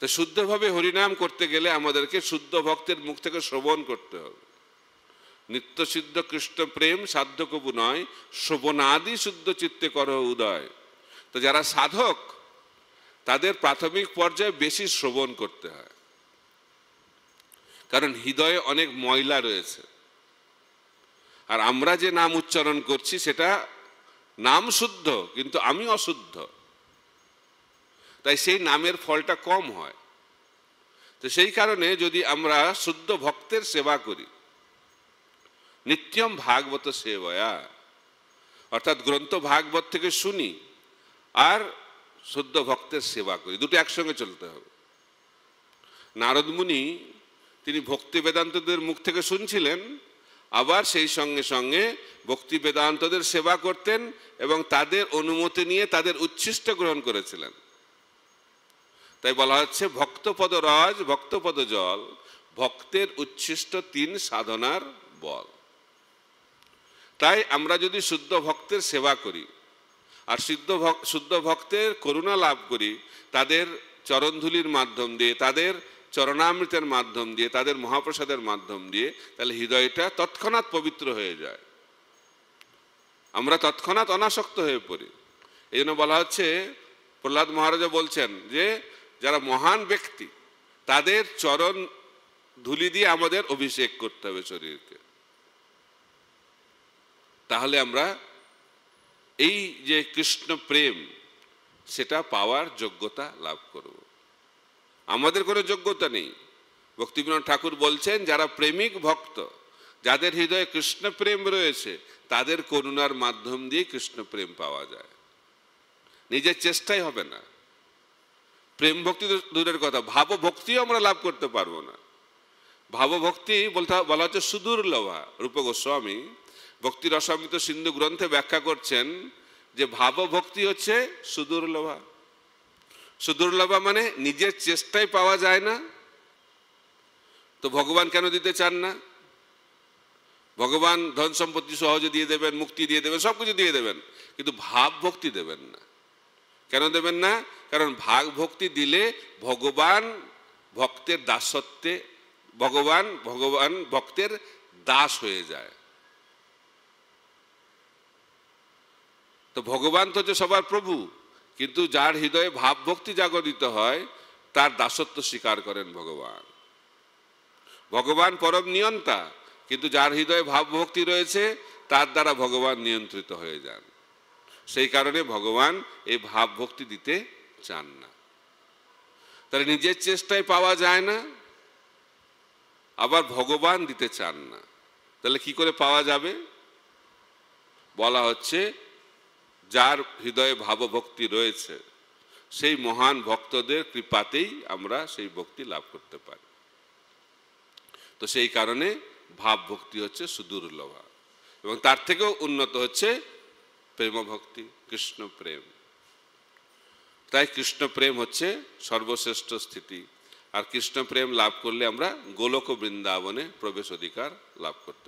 তো শুদ্ধভাবে হরিনাম করতে গেলে আমাদেরকে শুদ্ধ ভক্তের মুখ থেকে শ্রবণ করতে হবে। নিত্য সিদ্ধ কৃষ্ণ প্রেম সাধ্য কবু নয়, শ্রবণাদি শুদ্ধ চিত্তে করো উদয়। তো যারা সাধক তাদের প্রাথমিক পর্যায়ে বেশি শ্রবণ করতে হয়, কারণ হৃদয়ে অনেক ময়লা রয়েছে। আর আমরা যে নাম উচ্চারণ করছি সেটা নাম শুদ্ধ, কিন্তু আমি অশুদ্ধ, তাই সেই নামের ফলটা কম হয়। তো সেই কারণে যদি আমরা শুদ্ধ ভক্তের সেবা করি, নিত্যম ভাগবত সেবয়া, অর্থাৎ গ্রন্থ ভাগবত থেকে শুনি আর শুদ্ধ ভক্তের সেবা করি, দুটো একসঙ্গে চলতে হবে। নারদ মুনি তিনি ভক্তি বেদান্তদের মুখ থেকে শুনছিলেন, আবার সেই সঙ্গে সঙ্গে ভক্তি বেদান্তদের সেবা করতেন এবং তাদের অনুমতি নিয়ে তাদের উচ্ছিষ্ট গ্রহণ করেছিলেন। তাই বলা হচ্ছে ভক্তপদ রজ ভক্তপদ জল, ভক্তের উচ্ছিষ্ট তিন সাধনার বল। তাই আমরা যদি শুদ্ধ ভক্তের সেবা করি আর শুদ্ধ ভক্তের করুণা লাভ করি, তাদের চরণধুলির মাধ্যম দিয়ে, তাদের চরণামৃতের মাধ্যম দিয়ে, তাদের মহাপ্রসাদের মাধ্যম দিয়ে, তাহলে হৃদয়টা তৎক্ষণাৎ পবিত্র হয়ে যায়, আমরা তৎক্ষণাৎ অনাসক্ত হয়ে পড়ি। এই জন্য বলা হচ্ছে, প্রহ্লাদ মহারাজা বলছেন যে যারা মহান ব্যক্তি তাদের চরণ ধুলি দিয়ে আমাদের অভিষেক করতে হবে শরীরকে, তাহলে আমরা এই যে কৃষ্ণ প্রেম সেটা পাওয়ার যোগ্যতা লাভ করব। আমাদের কোনো যোগ্যতা নেই। ভক্তিবিনোদ ঠাকুর বলছেন যারা প্রেমিক ভক্ত, যাদের হৃদয়ে কৃষ্ণ প্রেম রয়েছে, তাদের করুণার মাধ্যম দিয়ে কৃষ্ণ প্রেম পাওয়া যায়, নিজের চেষ্টাই হবে না। প্রেম ভক্তি দূরের কথা, ভাবভক্তিও আমরা লাভ করতে পারবো না। ভাবভক্তি বলা হচ্ছে সুদূর্লভা। রূপ গোস্বামী ভক্তি রসামৃত সিন্ধু গ্রন্থে ব্যাখ্যা করছেন যে ভাবভক্তি হচ্ছে সুদূর্লভা। সুদূর্লভা মানে নিজের চেষ্টায় পাওয়া যায় না। তো ভগবান কেন দিতে চান না? ভগবান ধন সম্পত্তি সহজে দিয়ে দেবেন, মুক্তি দিয়ে দেবেন, সবকিছু দিয়ে দেবেন, কিন্তু ভাব ভক্তি দেবেন না। কেন দেবেন না? কারণ ভাগ ভক্তি দিলে ভগবান ভক্তের দাসত্বে, ভগবান ভক্তের দাস হয়ে যায়। তো ভগবান তো হচ্ছে সবার প্রভু, কিন্তু যার হৃদয়ে ভাব ভক্তি জাগরিত হয় তার দাসত্ব স্বীকার করেন ভগবান। ভগবান পরম নিয়ন্তা, কিন্তু যার হৃদয়ে ভাব ভক্তি রয়েছে তার দ্বারা ভগবান নিয়ন্ত্রিত হয়ে যান। সেই কারণে ভগবান এই ভাব ভক্তি দিতে চান না। তাহলে নিজের চেষ্টায় পাওয়া যায় না, আবার ভগবান দিতে চান না, তাহলে কি করে পাওয়া যাবে? বলা হচ্ছে যার হৃদয়ে ভাবভক্তি রয়েছে সেই মহান ভক্তদের কৃপাতেই আমরা সেই ভক্তি লাভ করতে পারি। তো সেই কারণে ভাব ভক্তি হচ্ছে সুদূর্লভা, এবং তার থেকেও উন্নত হচ্ছে প্রেম ভক্তি, কৃষ্ণ প্রেম। তাই কৃষ্ণ প্রেম হচ্ছে সর্বশ্রেষ্ঠ স্থিতি। আর কৃষ্ণ প্রেম লাভ করলে আমরা গোলক বৃন্দাবনে প্রবেশ অধিকার লাভ করতে